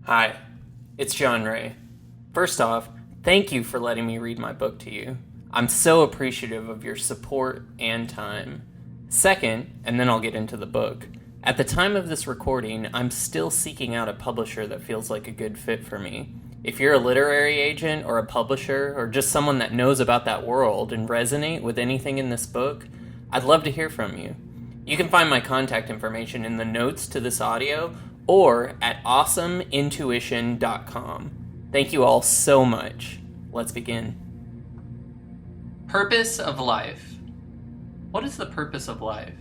Hi, it's Jon Ray. First off, thank you for letting me read my book to you. I'm so appreciative of your support and time. Second, and then I'll get into the book, at the time of this recording, I'm still seeking out a publisher that feels like a good fit for me. If you're a literary agent or a publisher or just someone that knows about that world and resonate with anything in this book, I'd love to hear from you. You can find my contact information in the notes to this audio or at awesomeintuition.com. Thank you all so much. Let's begin. Purpose of life. What is the purpose of life?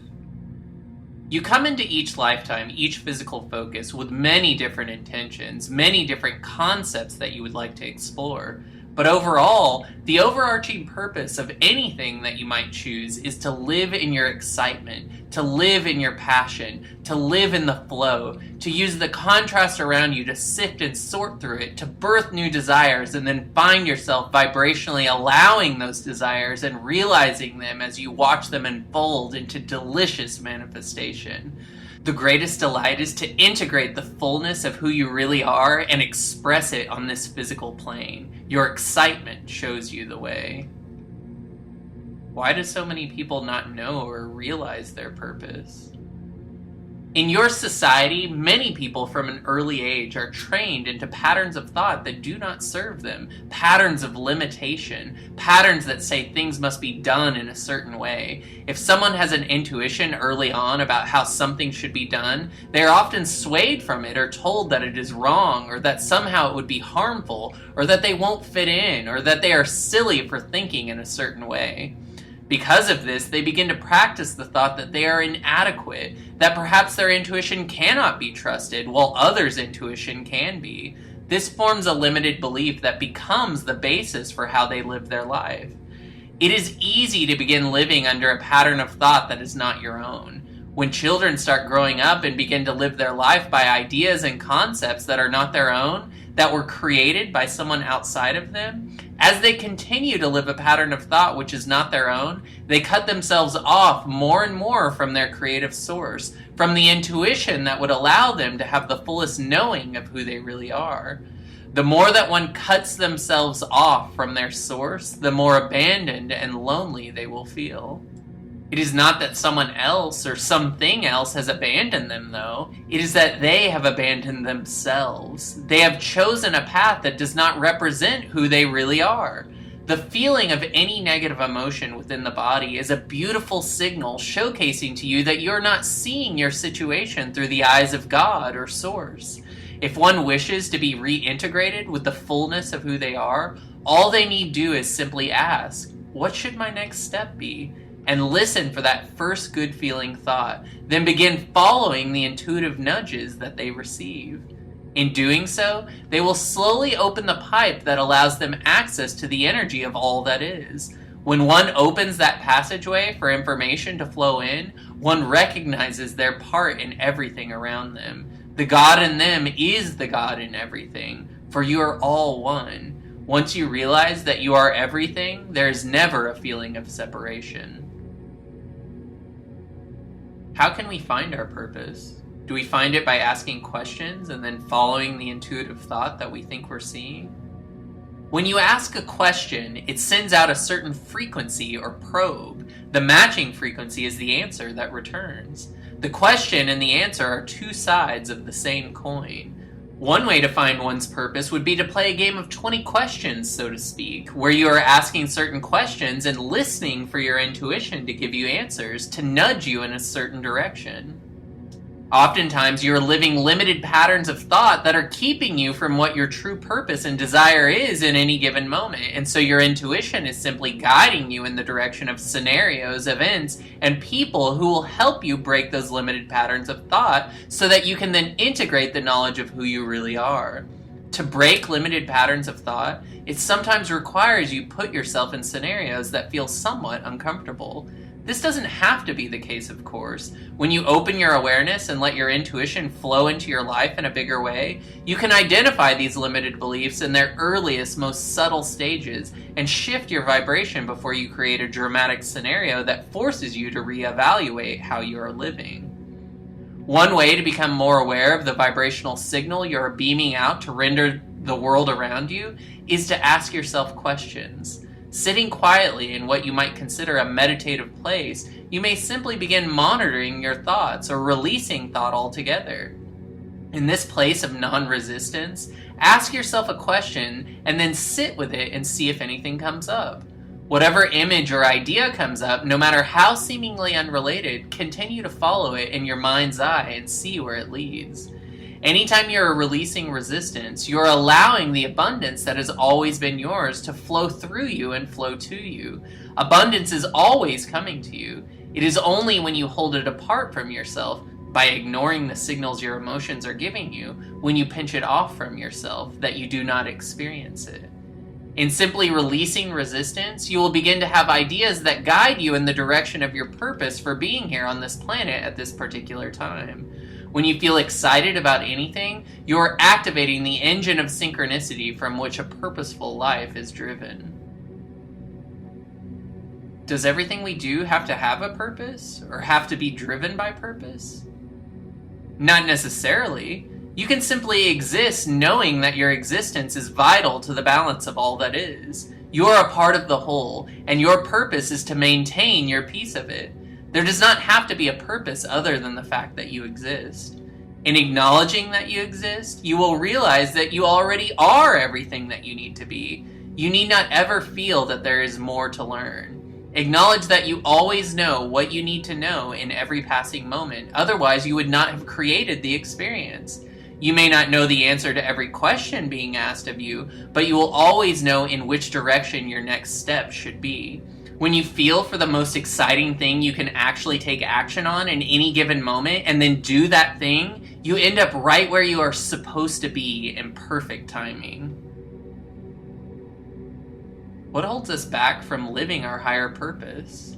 You come into each lifetime, each physical focus, with many different intentions, many different concepts that you would like to explore. But overall, the overarching purpose of anything that you might choose is to live in your excitement, to live in your passion, to live in the flow, to use the contrast around you to sift and sort through it, to birth new desires, and then find yourself vibrationally allowing those desires and realizing them as you watch them unfold into delicious manifestation. The greatest delight is to integrate the fullness of who you really are and express it on this physical plane. Your excitement shows you the way. Why do so many people not know or realize their purpose? In your society, many people from an early age are trained into patterns of thought that do not serve them, patterns of limitation, patterns that say things must be done in a certain way. If someone has an intuition early on about how something should be done, they are often swayed from it or told that it is wrong, or that somehow it would be harmful, or that they won't fit in, or that they are silly for thinking in a certain way. Because of this, they begin to practice the thought that they are inadequate, that perhaps their intuition cannot be trusted, while others' intuition can be. This forms a limited belief that becomes the basis for how they live their life. It is easy to begin living under a pattern of thought that is not your own. When children start growing up and begin to live their life by ideas and concepts that are not their own, that were created by someone outside of them, as they continue to live a pattern of thought which is not their own, they cut themselves off more and more from their creative source, from the intuition that would allow them to have the fullest knowing of who they really are. The more that one cuts themselves off from their source, the more abandoned and lonely they will feel. It is not that someone else or something else has abandoned them, though. It is that they have abandoned themselves. They have chosen a path that does not represent who they really are. The feeling of any negative emotion within the body is a beautiful signal showcasing to you that you're not seeing your situation through the eyes of God or Source. If one wishes to be reintegrated with the fullness of who they are, all they need do is simply ask, what should my next step be? And listen for that first good feeling thought, then begin following the intuitive nudges that they receive. In doing so, they will slowly open the pipe that allows them access to the energy of all that is. When one opens that passageway for information to flow in, one recognizes their part in everything around them. The God in them is the God in everything, for you are all one. Once you realize that you are everything, there is never a feeling of separation. How can we find our purpose? Do we find it by asking questions and then following the intuitive thought that we think we're seeing? When you ask a question, it sends out a certain frequency or probe. The matching frequency is the answer that returns. The question and the answer are two sides of the same coin. One way to find one's purpose would be to play a game of 20 questions, so to speak, where you are asking certain questions and listening for your intuition to give you answers, to nudge you in a certain direction. Oftentimes, you are living limited patterns of thought that are keeping you from what your true purpose and desire is in any given moment, and so your intuition is simply guiding you in the direction of scenarios, events, and people who will help you break those limited patterns of thought so that you can then integrate the knowledge of who you really are. To break limited patterns of thought, it sometimes requires you put yourself in scenarios that feel somewhat uncomfortable. This doesn't have to be the case, of course. When you open your awareness and let your intuition flow into your life in a bigger way, you can identify these limited beliefs in their earliest, most subtle stages and shift your vibration before you create a dramatic scenario that forces you to reevaluate how you are living. One way to become more aware of the vibrational signal you're beaming out to render the world around you is to ask yourself questions. Sitting quietly in what you might consider a meditative place, you may simply begin monitoring your thoughts or releasing thought altogether. In this place of non-resistance, ask yourself a question and then sit with it and see if anything comes up. Whatever image or idea comes up, no matter how seemingly unrelated, continue to follow it in your mind's eye and see where it leads. Anytime you're releasing resistance, you're allowing the abundance that has always been yours to flow through you and flow to you. Abundance is always coming to you. It is only when you hold it apart from yourself, by ignoring the signals your emotions are giving you, when you pinch it off from yourself, that you do not experience it. In simply releasing resistance, you will begin to have ideas that guide you in the direction of your purpose for being here on this planet at this particular time. When you feel excited about anything, you are activating the engine of synchronicity from which a purposeful life is driven. Does everything we do have to have a purpose, or have to be driven by purpose? Not necessarily. You can simply exist knowing that your existence is vital to the balance of all that is. You are a part of the whole, and your purpose is to maintain your piece of it. There does not have to be a purpose other than the fact that you exist. In acknowledging that you exist, you will realize that you already are everything that you need to be. You need not ever feel that there is more to learn. Acknowledge that you always know what you need to know in every passing moment, otherwise you would not have created the experience. You may not know the answer to every question being asked of you, but you will always know in which direction your next step should be. When you feel for the most exciting thing you can actually take action on in any given moment and then do that thing, you end up right where you are supposed to be in perfect timing. What holds us back from living our higher purpose?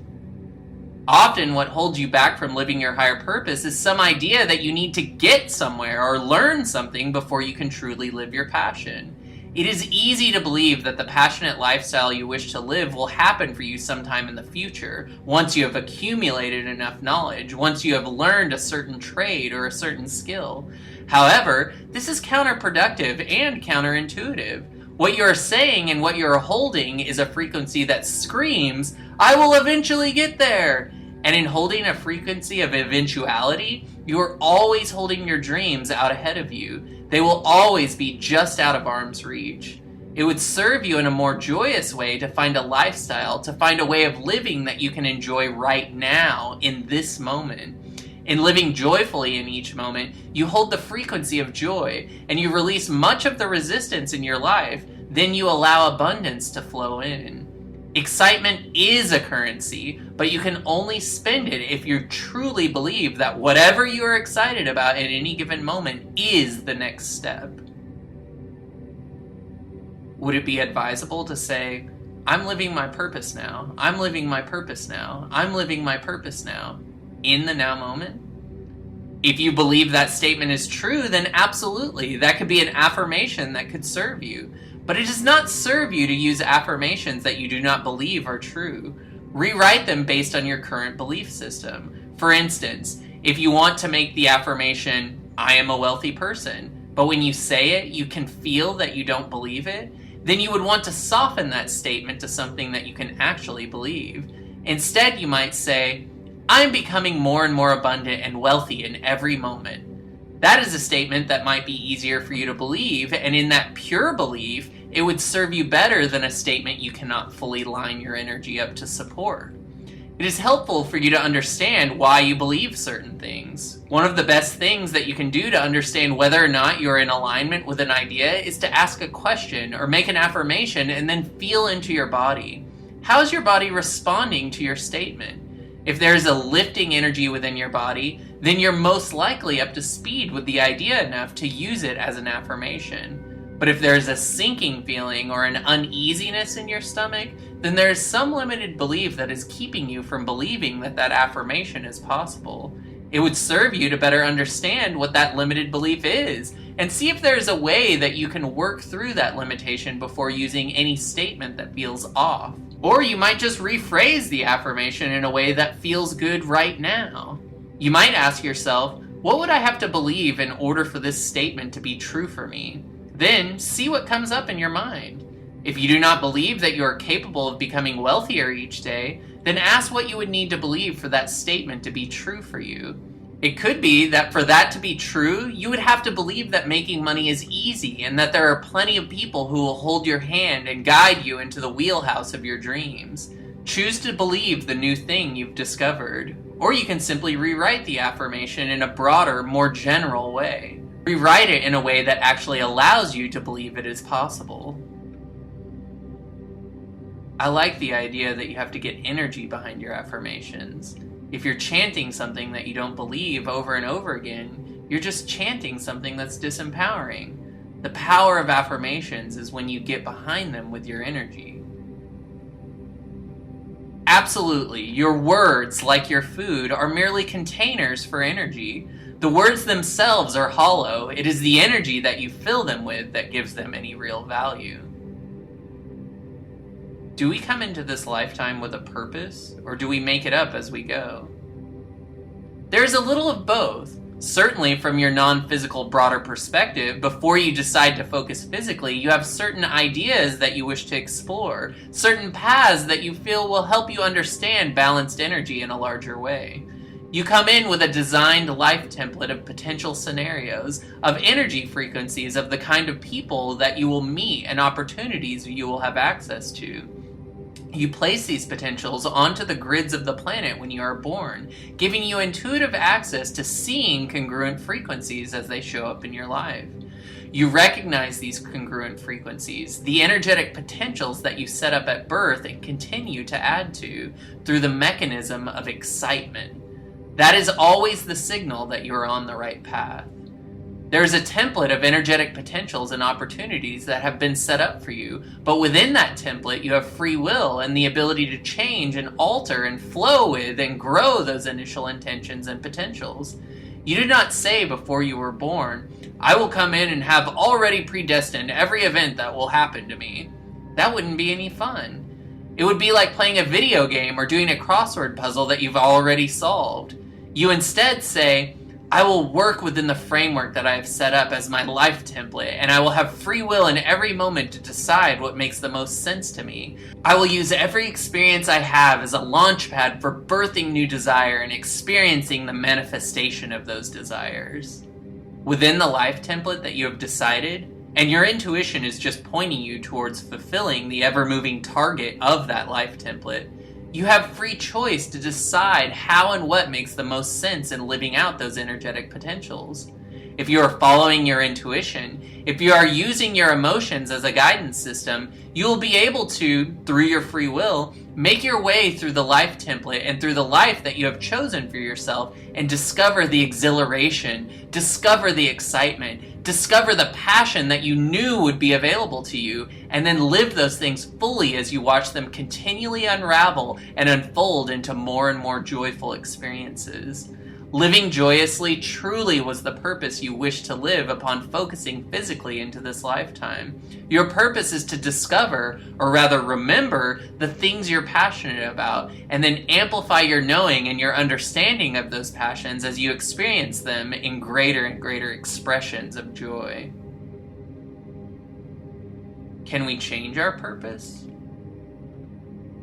Often what holds you back from living your higher purpose is some idea that you need to get somewhere or learn something before you can truly live your passion. It is easy to believe that the passionate lifestyle you wish to live will happen for you sometime in the future, once you have accumulated enough knowledge, once you have learned a certain trade or a certain skill. However, this is counterproductive and counterintuitive. What you're saying and what you're holding is a frequency that screams, "I will eventually get there!" And in holding a frequency of eventuality, you are always holding your dreams out ahead of you. They will always be just out of arm's reach. It would serve you in a more joyous way to find a lifestyle, to find a way of living that you can enjoy right now, in this moment. In living joyfully in each moment, you hold the frequency of joy, and you release much of the resistance in your life, then you allow abundance to flow in. Excitement is a currency, but you can only spend it if you truly believe that whatever you are excited about at any given moment is the next step. Would it be advisable to say, "I'm living my purpose now, I'm living my purpose now, I'm living my purpose now," in the now moment? If you believe that statement is true, then absolutely, that could be an affirmation that could serve you. But it does not serve you to use affirmations that you do not believe are true. Rewrite them based on your current belief system. For instance, if you want to make the affirmation, "I am a wealthy person," but when you say it, you can feel that you don't believe it, then you would want to soften that statement to something that you can actually believe. Instead, you might say, "I'm becoming more and more abundant and wealthy in every moment." That is a statement that might be easier for you to believe, and in that pure belief, it would serve you better than a statement you cannot fully line your energy up to support. It is helpful for you to understand why you believe certain things. One of the best things that you can do to understand whether or not you're in alignment with an idea is to ask a question or make an affirmation and then feel into your body. How is your body responding to your statement? If there is a lifting energy within your body, then you're most likely up to speed with the idea enough to use it as an affirmation. But if there is a sinking feeling or an uneasiness in your stomach, then there is some limited belief that is keeping you from believing that that affirmation is possible. It would serve you to better understand what that limited belief is, and see if there is a way that you can work through that limitation before using any statement that feels off. Or you might just rephrase the affirmation in a way that feels good right now. You might ask yourself, What would I have to believe in order for this statement to be true for me? Then see what comes up in your mind. If you do not believe that you are capable of becoming wealthier each day, then ask what you would need to believe for that statement to be true for you. It could be that for that to be true, you would have to believe that making money is easy and that there are plenty of people who will hold your hand and guide you into the wheelhouse of your dreams. Choose to believe the new thing you've discovered. Or you can simply rewrite the affirmation in a broader, more general way. Rewrite it in a way that actually allows you to believe it is possible. I like the idea that you have to get energy behind your affirmations. If you're chanting something that you don't believe over and over again, you're just chanting something that's disempowering. The power of affirmations is when you get behind them with your energy. Absolutely, your words, like your food, are merely containers for energy. The words themselves are hollow. It is the energy that you fill them with that gives them any real value. Do we come into this lifetime with a purpose, or do we make it up as we go? There's a little of both. Certainly from your non-physical broader perspective, before you decide to focus physically, you have certain ideas that you wish to explore, certain paths that you feel will help you understand balanced energy in a larger way. You come in with a designed life template of potential scenarios, of energy frequencies of the kind of people that you will meet and opportunities you will have access to. You place these potentials onto the grids of the planet when you are born, giving you intuitive access to seeing congruent frequencies as they show up in your life. You recognize these congruent frequencies, the energetic potentials that you set up at birth and continue to add to, through the mechanism of excitement. That is always the signal that you are on the right path. There is a template of energetic potentials and opportunities that have been set up for you, but within that template you have free will and the ability to change and alter and flow with and grow those initial intentions and potentials. You did not say before you were born, I will come in and have already predestined every event that will happen to me. That wouldn't be any fun. It would be like playing a video game or doing a crossword puzzle that you've already solved. You instead say, I will work within the framework that I have set up as my life template, and I will have free will in every moment to decide what makes the most sense to me. I will use every experience I have as a launch pad for birthing new desire and experiencing the manifestation of those desires. Within the life template that you have decided, and your intuition is just pointing you towards fulfilling the ever-moving target of that life template, you have free choice to decide how and what makes the most sense in living out those energetic potentials. If you are following your intuition, if you are using your emotions as a guidance system, you will be able to, through your free will, make your way through the life template and through the life that you have chosen for yourself and discover the exhilaration, discover the excitement, discover the passion that you knew would be available to you, and then live those things fully as you watch them continually unravel and unfold into more and more joyful experiences. Living joyously truly was the purpose you wished to live upon focusing physically into this lifetime. Your purpose is to discover, or rather remember, the things you're passionate about, and then amplify your knowing and your understanding of those passions as you experience them in greater and greater expressions of joy. Can we change our purpose?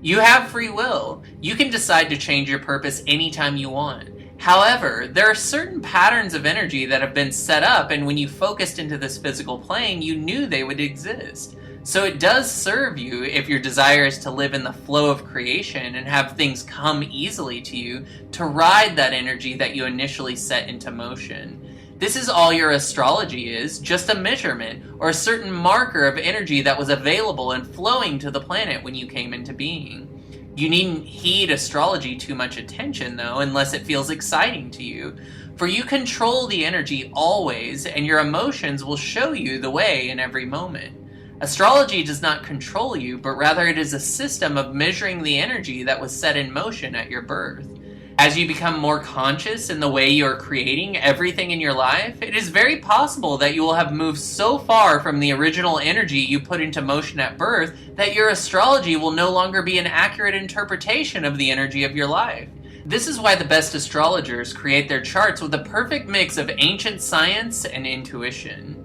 You have free will. You can decide to change your purpose anytime you want. However, there are certain patterns of energy that have been set up, and when you focused into this physical plane, you knew they would exist. So it does serve you if your desire is to live in the flow of creation and have things come easily to you, to ride that energy that you initially set into motion. This is all your astrology is, just a measurement or a certain marker of energy that was available and flowing to the planet when you came into being. You needn't heed astrology too much attention, though, unless it feels exciting to you. For you control the energy always, and your emotions will show you the way in every moment. Astrology does not control you, but rather it is a system of measuring the energy that was set in motion at your birth. As you become more conscious in the way you are creating everything in your life, it is very possible that you will have moved so far from the original energy you put into motion at birth that your astrology will no longer be an accurate interpretation of the energy of your life. This is why the best astrologers create their charts with a perfect mix of ancient science and intuition.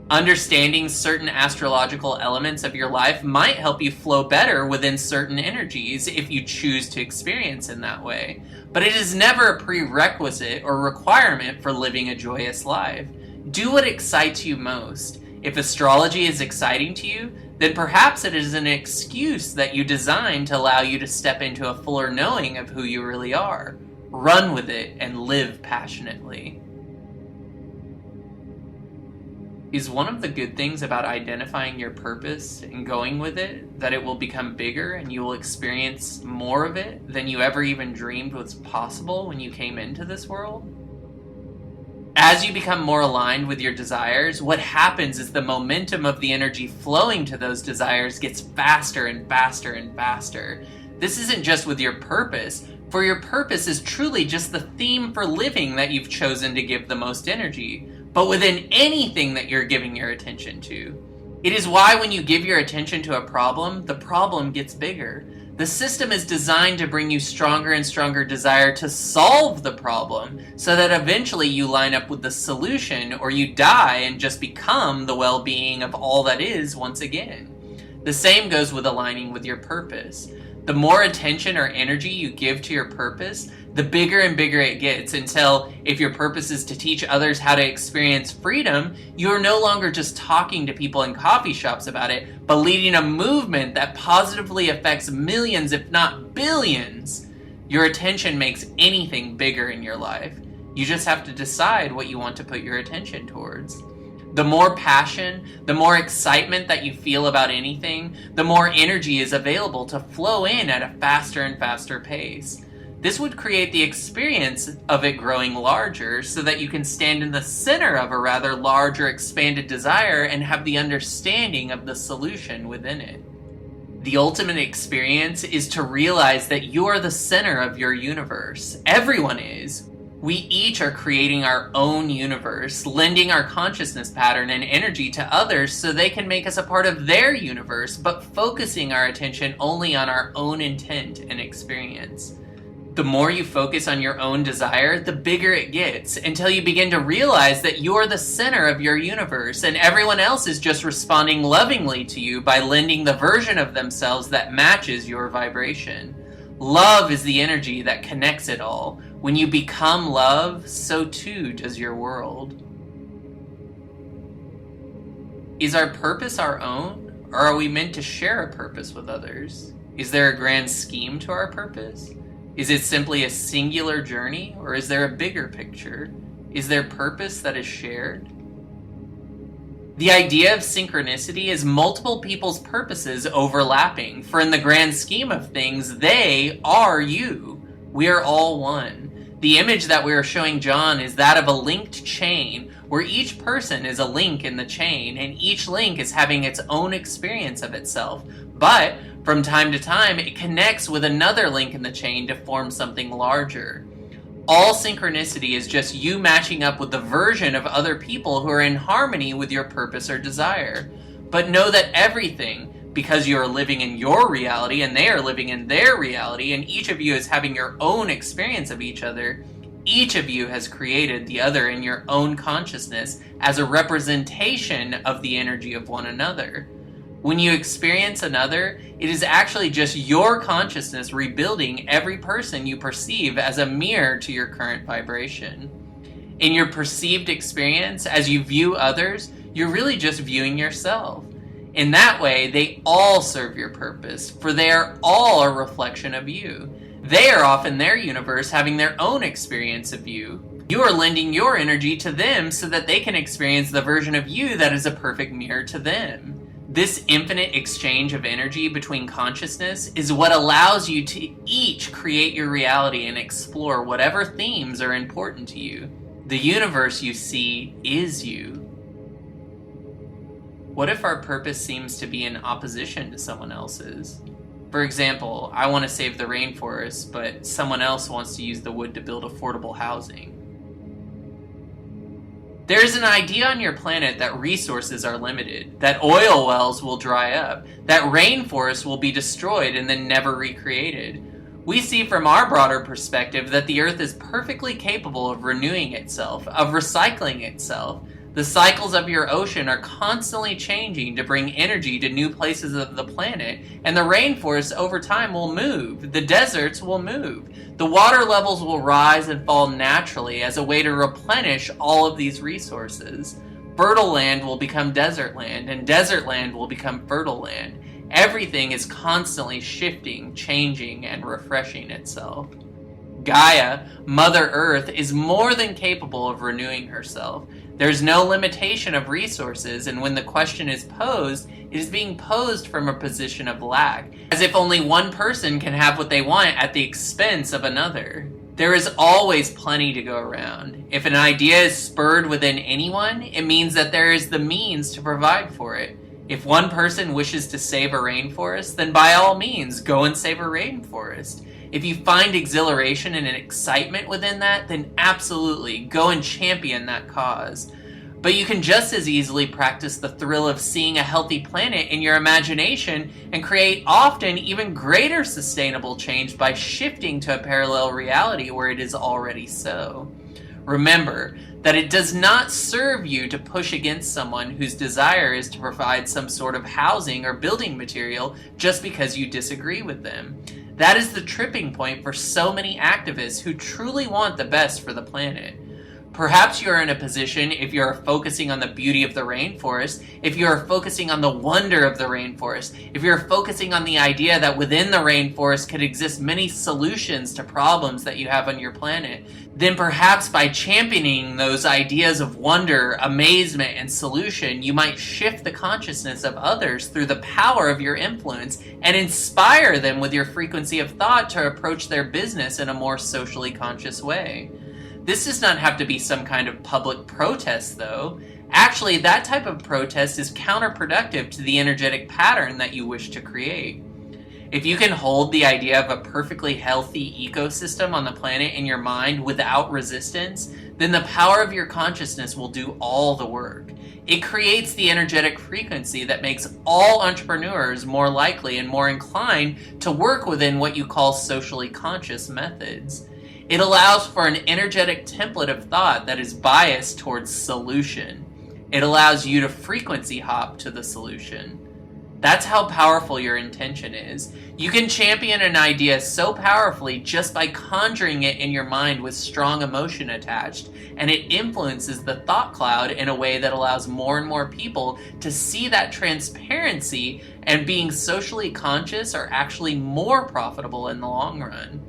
Understanding certain astrological elements of your life might help you flow better within certain energies if you choose to experience in that way, but it is never a prerequisite or requirement for living a joyous life. Do what excites you most. If astrology is exciting to you, then perhaps it is an excuse that you designed to allow you to step into a fuller knowing of who you really are. Run with it and live passionately. Is one of the good things about identifying your purpose and going with it that it will become bigger and you will experience more of it than you ever even dreamed was possible when you came into this world? As you become more aligned with your desires, what happens is the momentum of the energy flowing to those desires gets faster and faster and faster. This isn't just with your purpose, for your purpose is truly just the theme for living that you've chosen to give the most energy, but within anything that you're giving your attention to. It is why when you give your attention to a problem, the problem gets bigger. The system is designed to bring you stronger and stronger desire to solve the problem so that eventually you line up with the solution or you die and just become the well-being of all that is once again. The same goes with aligning with your purpose. The more attention or energy you give to your purpose, the bigger and bigger it gets until, if your purpose is to teach others how to experience freedom, you are no longer just talking to people in coffee shops about it, but leading a movement that positively affects millions, if not billions. Your attention makes anything bigger in your life. You just have to decide what you want to put your attention towards. The more passion, the more excitement that you feel about anything, the more energy is available to flow in at a faster and faster pace. This would create the experience of it growing larger so that you can stand in the center of a rather large or expanded desire and have the understanding of the solution within it. The ultimate experience is to realize that you are the center of your universe. Everyone is. We each are creating our own universe, lending our consciousness pattern and energy to others so they can make us a part of their universe, but focusing our attention only on our own intent and experience. The more you focus on your own desire, the bigger it gets, until you begin to realize that you're the center of your universe and everyone else is just responding lovingly to you by lending the version of themselves that matches your vibration. Love is the energy that connects it all. When you become love, so too does your world. Is our purpose our own, or are we meant to share a purpose with others? Is there a grand scheme to our purpose? Is it simply a singular journey, or is there a bigger picture? Is there purpose that is shared? The idea of synchronicity is multiple people's purposes overlapping, for in the grand scheme of things, they are you. We are all one. The image that we are showing Jon is that of a linked chain, where each person is a link in the chain, and each link is having its own experience of itself. But from time to time, it connects with another link in the chain to form something larger. All synchronicity is just you matching up with the version of other people who are in harmony with your purpose or desire. But know that everything, because you are living in your reality and they are living in their reality, and each of you is having your own experience of each other, each of you has created the other in your own consciousness as a representation of the energy of one another. When you experience another, it is actually just your consciousness rebuilding every person you perceive as a mirror to your current vibration. In your perceived experience, as you view others, you're really just viewing yourself. In that way, they all serve your purpose, for they are all a reflection of you. They are off in their universe having their own experience of you. You are lending your energy to them so that they can experience the version of you that is a perfect mirror to them. This infinite exchange of energy between consciousness is what allows you to each create your reality and explore whatever themes are important to you. The universe you see is you. What if our purpose seems to be in opposition to someone else's? For example, I want to save the rainforest, but someone else wants to use the wood to build affordable housing. There is an idea on your planet that resources are limited, that oil wells will dry up, that rainforests will be destroyed and then never recreated. We see from our broader perspective that the Earth is perfectly capable of renewing itself, of recycling itself. The cycles of your ocean are constantly changing to bring energy to new places of the planet, and the rainforests over time will move. The deserts will move. The water levels will rise and fall naturally as a way to replenish all of these resources. Fertile land will become desert land, and desert land will become fertile land. Everything is constantly shifting, changing, and refreshing itself. Gaia, Mother Earth, is more than capable of renewing herself. There's no limitation of resources, and when the question is posed, it is being posed from a position of lack, as if only one person can have what they want at the expense of another. There is always plenty to go around. If an idea is spurred within anyone, it means that there is the means to provide for it. If one person wishes to save a rainforest, then by all means, go and save a rainforest. If you find exhilaration and an excitement within that, then absolutely, go and champion that cause. But you can just as easily practice the thrill of seeing a healthy planet in your imagination and create often even greater sustainable change by shifting to a parallel reality where it is already so. Remember that it does not serve you to push against someone whose desire is to provide some sort of housing or building material just because you disagree with them. That is the tripping point for so many activists who truly want the best for the planet. Perhaps you're in a position, if you're focusing on the beauty of the rainforest, if you're focusing on the wonder of the rainforest, if you're focusing on the idea that within the rainforest could exist many solutions to problems that you have on your planet, then perhaps by championing those ideas of wonder, amazement, and solution, you might shift the consciousness of others through the power of your influence and inspire them with your frequency of thought to approach their business in a more socially conscious way. This does not have to be some kind of public protest, though. Actually, that type of protest is counterproductive to the energetic pattern that you wish to create. If you can hold the idea of a perfectly healthy ecosystem on the planet in your mind without resistance, then the power of your consciousness will do all the work. It creates the energetic frequency that makes all entrepreneurs more likely and more inclined to work within what you call socially conscious methods. It allows for an energetic template of thought that is biased towards solution. It allows you to frequency hop to the solution. That's how powerful your intention is. You can champion an idea so powerfully just by conjuring it in your mind with strong emotion attached, and it influences the thought cloud in a way that allows more and more people to see that transparency and being socially conscious are actually more profitable in the long run.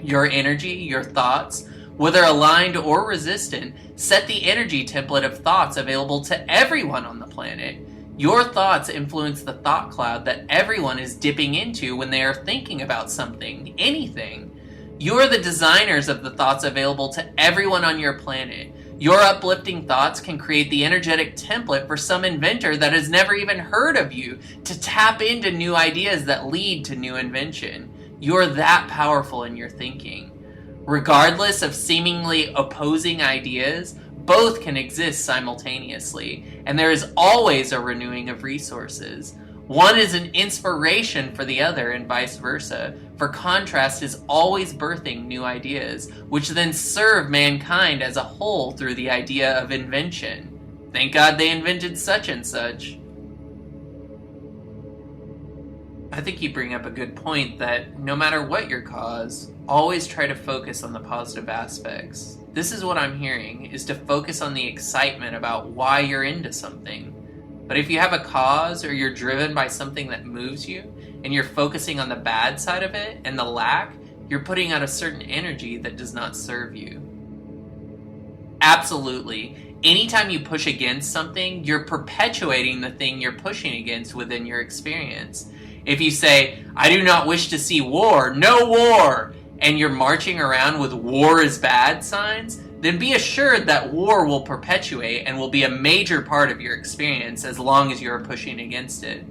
Your energy, your thoughts, whether aligned or resistant, set the energy template of thoughts available to everyone on the planet. Your thoughts influence the thought cloud that everyone is dipping into when they are thinking about something, anything. You're the designers of the thoughts available to everyone on your planet. Your uplifting thoughts can create the energetic template for some inventor that has never even heard of you to tap into new ideas that lead to new invention. You're that powerful in your thinking. Regardless of seemingly opposing ideas, both can exist simultaneously, and there is always a renewing of resources. One is an inspiration for the other and vice versa, for contrast is always birthing new ideas, which then serve mankind as a whole through the idea of invention. Thank God they invented such and such. I think you bring up a good point that no matter what your cause, always try to focus on the positive aspects. This is what I'm hearing, is to focus on the excitement about why you're into something. But if you have a cause or you're driven by something that moves you, and you're focusing on the bad side of it and the lack, you're putting out a certain energy that does not serve you. Absolutely. Anytime you push against something, you're perpetuating the thing you're pushing against within your experience. If you say, I do not wish to see war, no war, and you're marching around with war is bad signs, then be assured that war will perpetuate and will be a major part of your experience as long as you're pushing against it.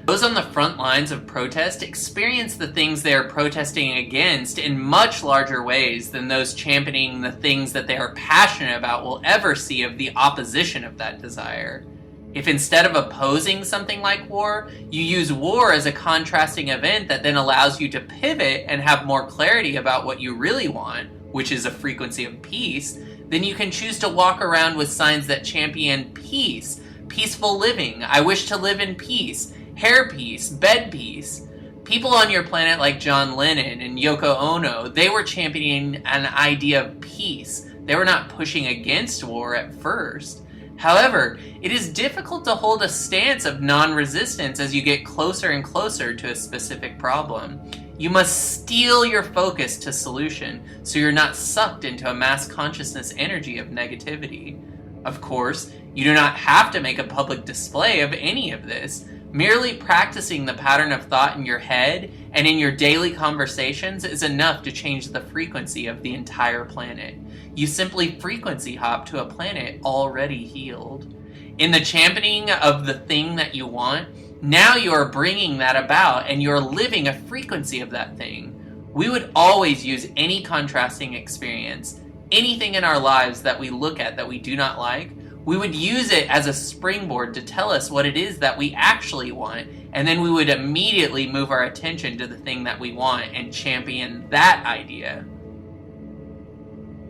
Those on the front lines of protest experience the things they are protesting against in much larger ways than those championing the things that they are passionate about will ever see of the opposition of that desire. If instead of opposing something like war, you use war as a contrasting event that then allows you to pivot and have more clarity about what you really want, which is a frequency of peace, then you can choose to walk around with signs that champion peace, peaceful living, I wish to live in peace, hair peace, bed peace. People on your planet like John Lennon and Yoko Ono, they were championing an idea of peace. They were not pushing against war at first. However, it is difficult to hold a stance of non-resistance as you get closer and closer to a specific problem. You must steel your focus to solution so you're not sucked into a mass consciousness energy of negativity. Of course, you do not have to make a public display of any of this. Merely practicing the pattern of thought in your head and in your daily conversations is enough to change the frequency of the entire planet. You simply frequency hop to a planet already healed. In the championing of the thing that you want, now you are bringing that about and you're living a frequency of that thing. We would always use any contrasting experience, anything in our lives that we look at that we do not like, we would use it as a springboard to tell us what it is that we actually want, and then we would immediately move our attention to the thing that we want and champion that idea.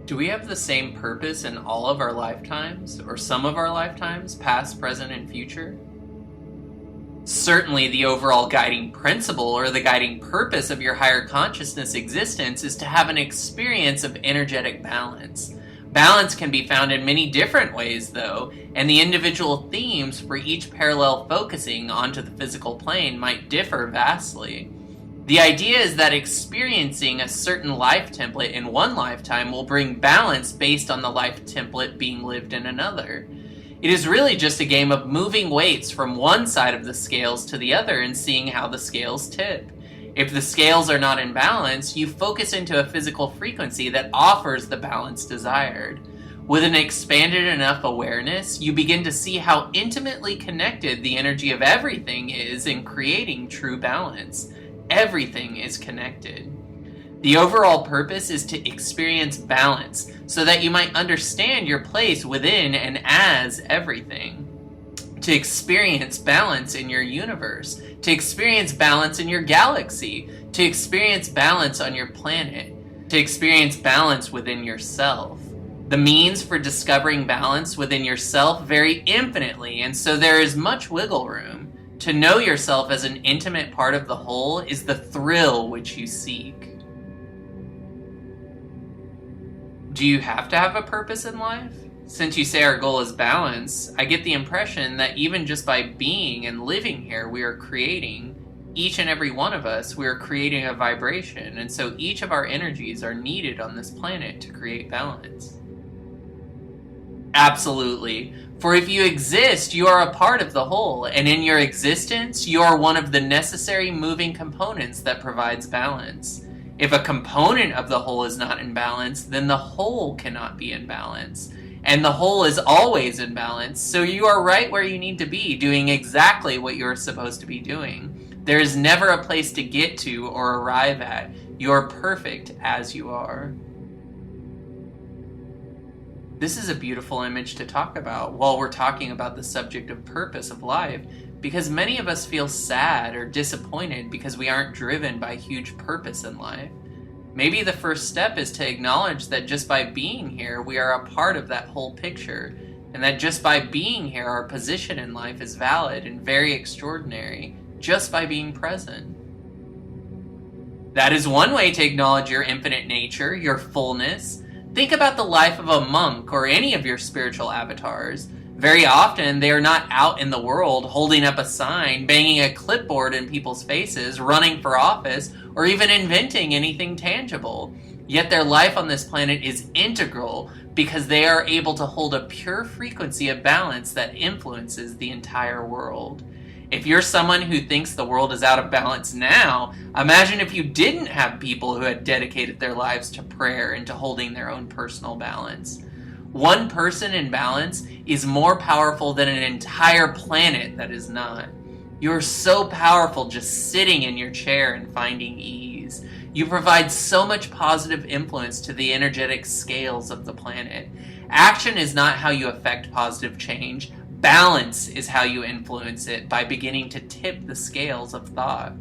Do we have the same purpose in all of our lifetimes, or some of our lifetimes, past, present, and future? Certainly the overall guiding principle or the guiding purpose of your higher consciousness existence is to have an experience of energetic balance. Balance can be found in many different ways, though, and the individual themes for each parallel focusing onto the physical plane might differ vastly. The idea is that experiencing a certain life template in one lifetime will bring balance based on the life template being lived in another. It is really just a game of moving weights from one side of the scales to the other and seeing how the scales tip. If the scales are not in balance, you focus into a physical frequency that offers the balance desired. With an expanded enough awareness, you begin to see how intimately connected the energy of everything is in creating true balance. Everything is connected. The overall purpose is to experience balance so that you might understand your place within and as everything. To experience balance in your universe, to experience balance in your galaxy, to experience balance on your planet, to experience balance within yourself. The means for discovering balance within yourself vary infinitely, and so there is much wiggle room. To know yourself as an intimate part of the whole is the thrill which you seek. Do you have to have a purpose in life? Since you say our goal is balance, I get the impression that even just by being and living here, we are creating, each and every one of us, we are creating a vibration, and so each of our energies are needed on this planet to create balance. Absolutely. For if you exist, you are a part of the whole, and in your existence, you are one of the necessary moving components that provides balance. If a component of the whole is not in balance, then the whole cannot be in balance. And the whole is always in balance, so you are right where you need to be, doing exactly what you are supposed to be doing. There is never a place to get to or arrive at. You are perfect as you are. This is a beautiful image to talk about while we're talking about the subject of purpose of life, because many of us feel sad or disappointed because we aren't driven by huge purpose in life. Maybe the first step is to acknowledge that just by being here, we are a part of that whole picture, and that just by being here, our position in life is valid and very extraordinary, just by being present. That is one way to acknowledge your infinite nature, your fullness. Think about the life of a monk or any of your spiritual avatars. Very often, they are not out in the world holding up a sign, banging a clipboard in people's faces, running for office, or even inventing anything tangible. Yet their life on this planet is integral because they are able to hold a pure frequency of balance that influences the entire world. If you're someone who thinks the world is out of balance now, imagine if you didn't have people who had dedicated their lives to prayer and to holding their own personal balance. One person in balance is more powerful than an entire planet that is not. You're so powerful just sitting in your chair and finding ease. You provide so much positive influence to the energetic scales of the planet. Action is not how you affect positive change. Balance is how you influence it, by beginning to tip the scales of thought.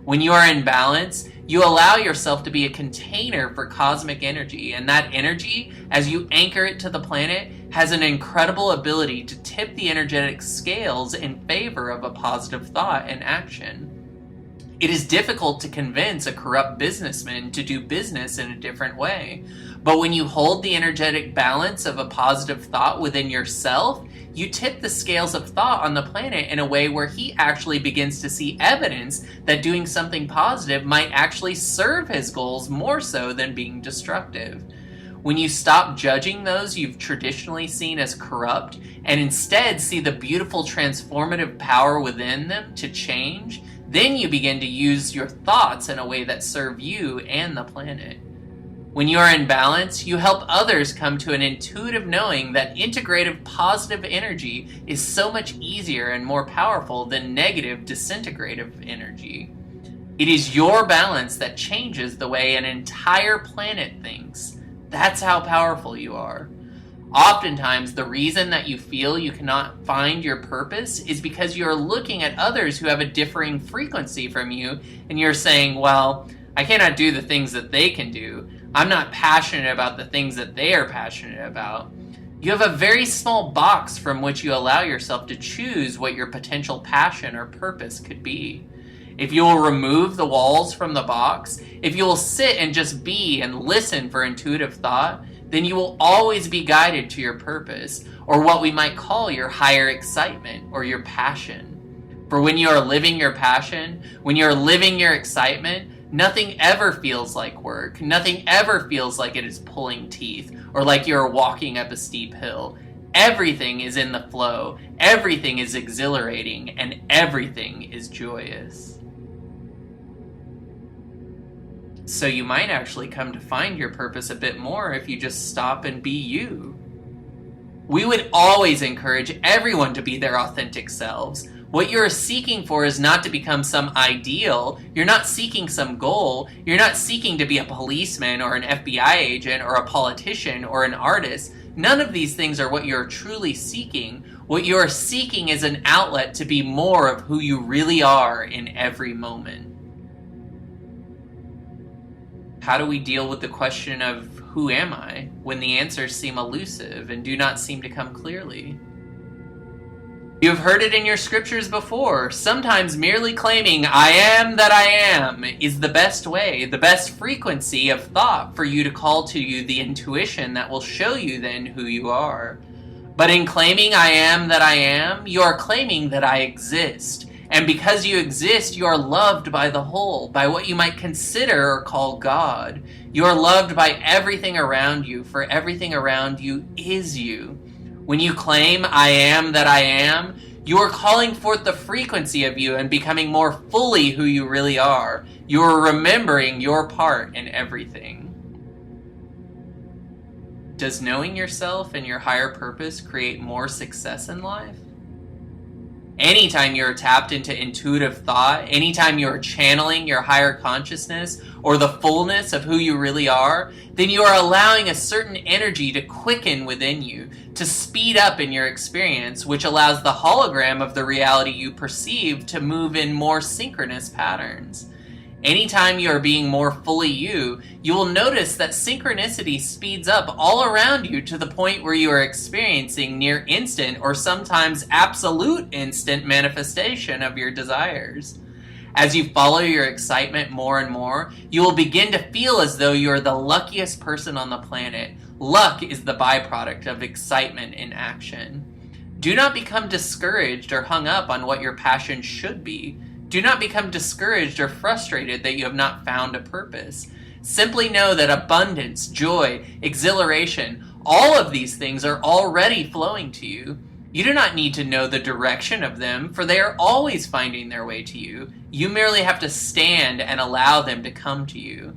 When you are in balance, you allow yourself to be a container for cosmic energy, and that energy, as you anchor it to the planet, has an incredible ability to tip the energetic scales in favor of a positive thought and action. It is difficult to convince a corrupt businessman to do business in a different way, but when you hold the energetic balance of a positive thought within yourself, you tip the scales of thought on the planet in a way where he actually begins to see evidence that doing something positive might actually serve his goals more so than being destructive. When you stop judging those you've traditionally seen as corrupt and instead see the beautiful transformative power within them to change, then you begin to use your thoughts in a way that serve you and the planet. When you are in balance, you help others come to an intuitive knowing that integrative positive energy is so much easier and more powerful than negative disintegrative energy. It is your balance that changes the way an entire planet thinks. That's how powerful you are. Oftentimes, the reason that you feel you cannot find your purpose is because you are looking at others who have a differing frequency from you, and you're saying, well, I cannot do the things that they can do. I'm not passionate about the things that they are passionate about. You have a very small box from which you allow yourself to choose what your potential passion or purpose could be. If you will remove the walls from the box, if you will sit and just be and listen for intuitive thought, then you will always be guided to your purpose, or what we might call your higher excitement or your passion. For when you are living your passion, when you are living your excitement, nothing ever feels like work. Nothing ever feels like it is pulling teeth or like you're walking up a steep hill. Everything is in the flow. Everything is exhilarating, and everything is joyous. So you might actually come to find your purpose a bit more if you just stop and be you. We would always encourage everyone to be their authentic selves. What you're seeking for is not to become some ideal. You're not seeking some goal. You're not seeking to be a policeman or an FBI agent or a politician or an artist. None of these things are what you're truly seeking. What you're seeking is an outlet to be more of who you really are in every moment. How do we deal with the question of who am I when the answers seem elusive and do not seem to come clearly? You have heard it in your scriptures before. Sometimes merely claiming, I am that I am, is the best way, the best frequency of thought for you to call to you the intuition that will show you then who you are. But in claiming I am that I am, you are claiming that I exist. And because you exist, you are loved by the whole, by what you might consider or call God. You are loved by everything around you, for everything around you is you. When you claim, I am that I am, you are calling forth the frequency of you and becoming more fully who you really are. You are remembering your part in everything. Does knowing yourself and your higher purpose create more success in life? Anytime you're tapped into intuitive thought, anytime you're channeling your higher consciousness or the fullness of who you really are, then you are allowing a certain energy to quicken within you, to speed up in your experience, which allows the hologram of the reality you perceive to move in more synchronous patterns. Anytime you are being more fully you, you will notice that synchronicity speeds up all around you to the point where you are experiencing near instant or sometimes absolute instant manifestation of your desires. As you follow your excitement more and more, you will begin to feel as though you are the luckiest person on the planet. Luck is the byproduct of excitement in action. Do not become discouraged or hung up on what your passion should be. Do not become discouraged or frustrated that you have not found a purpose. Simply know that abundance, joy, exhilaration, all of these things are already flowing to you. You do not need to know the direction of them, for they are always finding their way to you. You merely have to stand and allow them to come to you.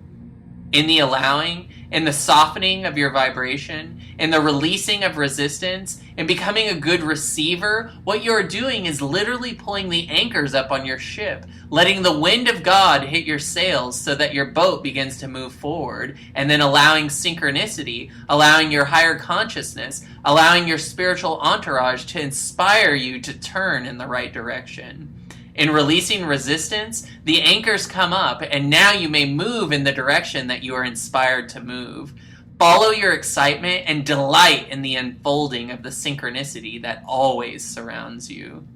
in the allowing, in the softening of your vibration, in the releasing of resistance, and becoming a good receiver, what you're doing is literally pulling the anchors up on your ship, letting the wind of God hit your sails so that your boat begins to move forward, and then allowing synchronicity, allowing your higher consciousness, allowing your spiritual entourage to inspire you to turn in the right direction. In releasing resistance, the anchors come up, and now you may move in the direction that you are inspired to move. Follow your excitement and delight in the unfolding of the synchronicity that always surrounds you.